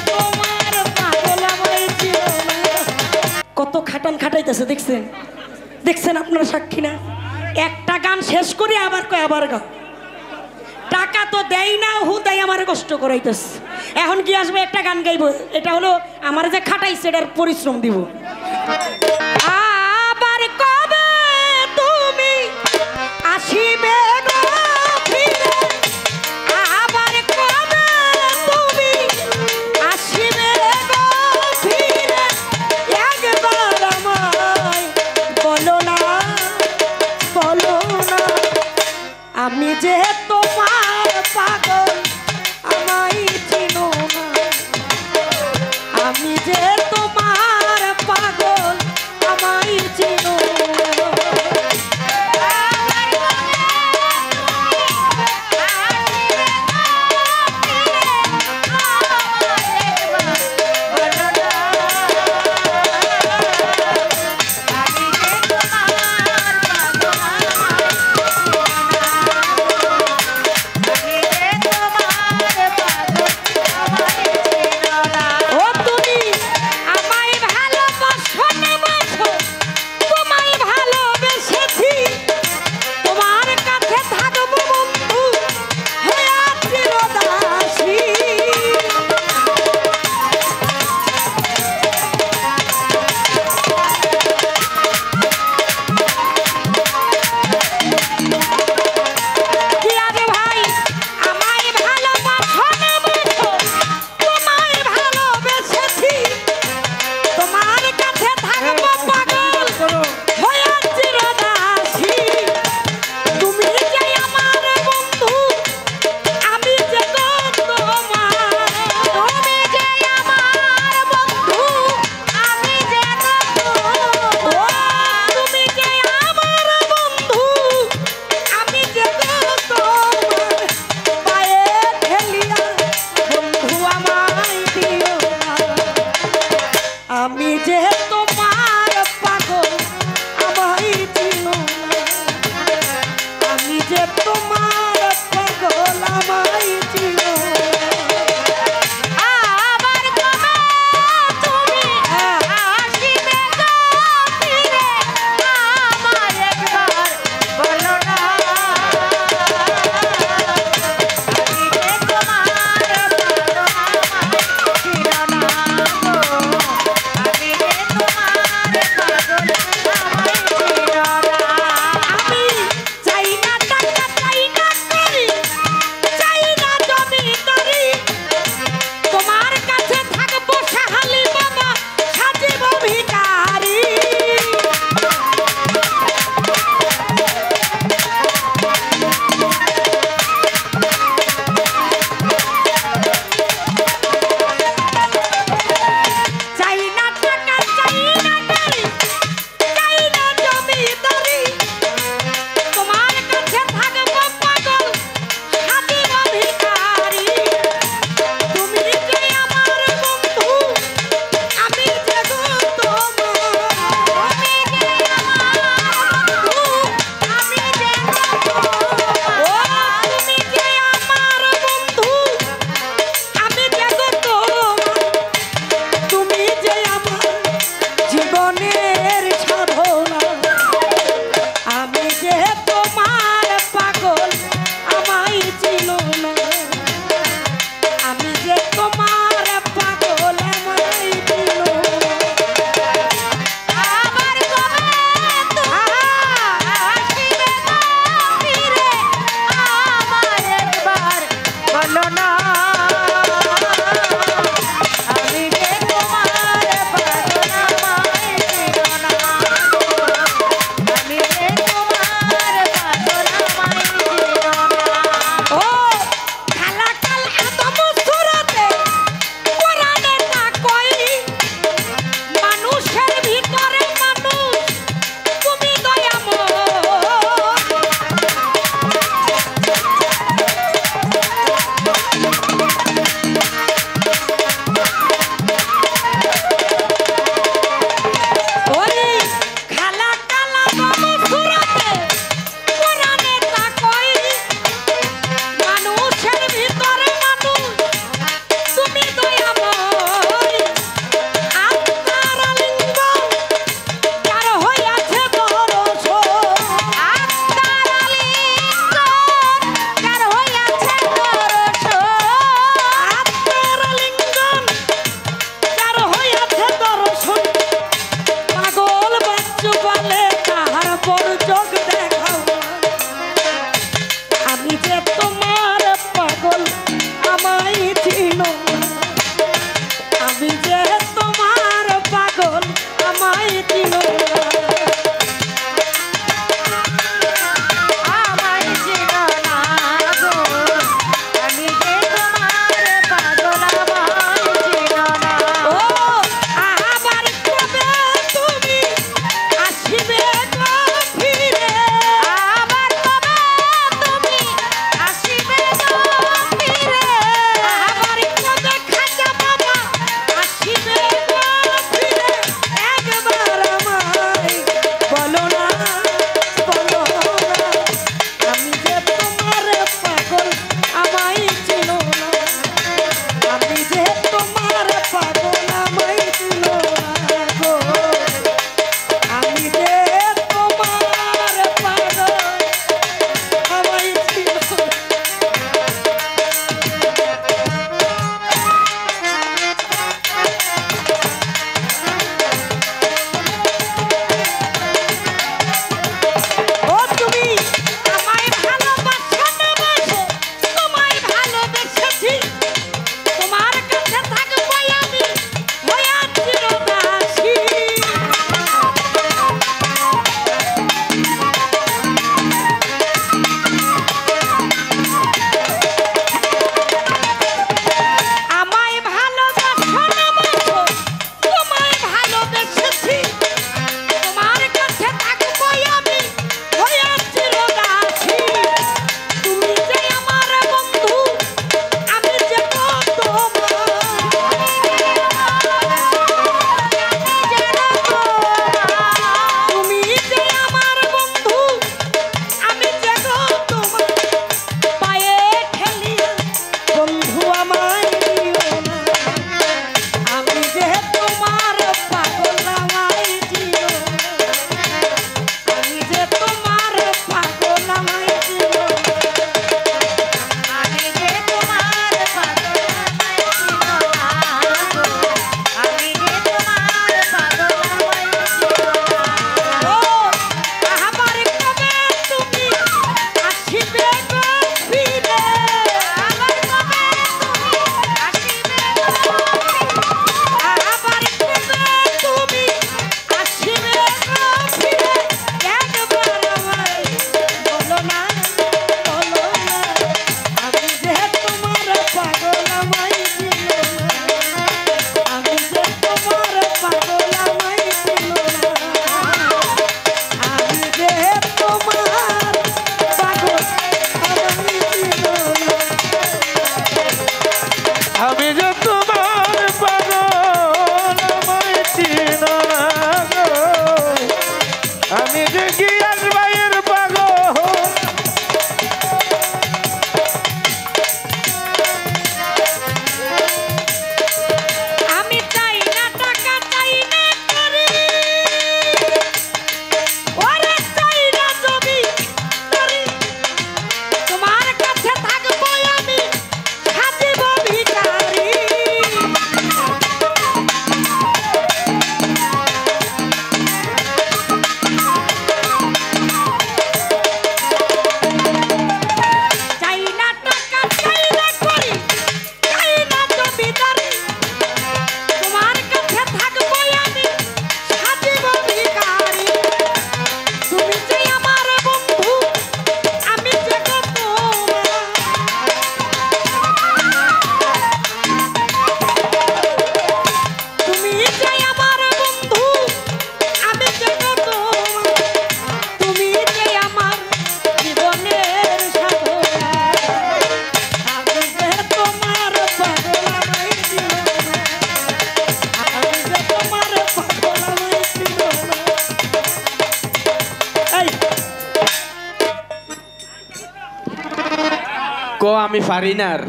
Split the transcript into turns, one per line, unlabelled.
তোমার পাগল আমায় চিনো না। কত খাটান খাটাইতেছে দেখছেন, দেখছেন আপনারা সাক্ষী না। একটা গান শেষ করে আবার কয় আবার গাও, টাকা তো দেয় না, হুদাই আমার কষ্ট করাইতেছে। এখন কি আসবে একটা গান গাইবো, এটা হলো আমার যে খাটাইছে এটার পরিশ্রম দিব। আবার কবে তুমি আসিবে গো ফিরে, আবার কবে তুমি আসিবে গো ফিরে, একবার আমায় বলো না, বলো না আমি যে তোমার পাগল আমায় চিনো না, আমি যে তোমার পাগল তোমার পাগল আমায় দিল না গো আমি যে তোমার পাগল আমায় দিল ও তুমি আমায় ভালোবাসো না বাসো তোমায় ভালোবেসেছি তোমার কাছে থাকবো আমি হয়ে চিরদাসী আমায় ভালোবাসো না বাসো তোমায় ভালোবেসেছি তোমার কাছে থাকবো আমি হয়ে চিরদাসী তুমি যে আমার বন্ধু আমি যে তুমি যে আমার বন্ধু আমি যে তোমার পায়ে ঠেলিয়া বন্ধু আমায় দিও না আমি যে তোমার পাগল আমায় দিও আমি যে তোমার পাগল আমায় দিও
আমি যে তোমার পাগল আমায় দিও না গো আমি যে তোমার পাগল আমায় দিও না
ও আমার কবে তুমি আসিবে গো ফিরে
আমার কবে তুমি আসিবে গো
আবার কবে তুমি আসিবে গো ফিরে একবার আমায় বলো না আমি যে তোমার পাগল আমায় দিল না আমি যে তোমার পাগল আমায় দিল না আমি যে তোমার পাগল আমায় দিল না
আমি যে তোমার পাগল আমায় চিনো না গো আমি যে গিয়াস ভাইয়ের পাগল
আমি চাই না টাকা চাই না করি ওরে চাই না জমি করি তোমার কাছে থাকবো আমি সাজিব ভিখারি চাই না টাকা চাই না করি চাই না জমিদারি তোমার কাছে থাকবো আমি সাজিব ভিখারি তুমি যে আমার বন্ধু আমি যে তোমার তুমি যে আমার বন্ধু আমি যে তোমার তুমি যে আমার জীবনের সাধনা আমি যে তোমার পাগল আমায় দিল না আমি যে তোমার পাগল আমায় দিল না এই
কো আমি পারি না আর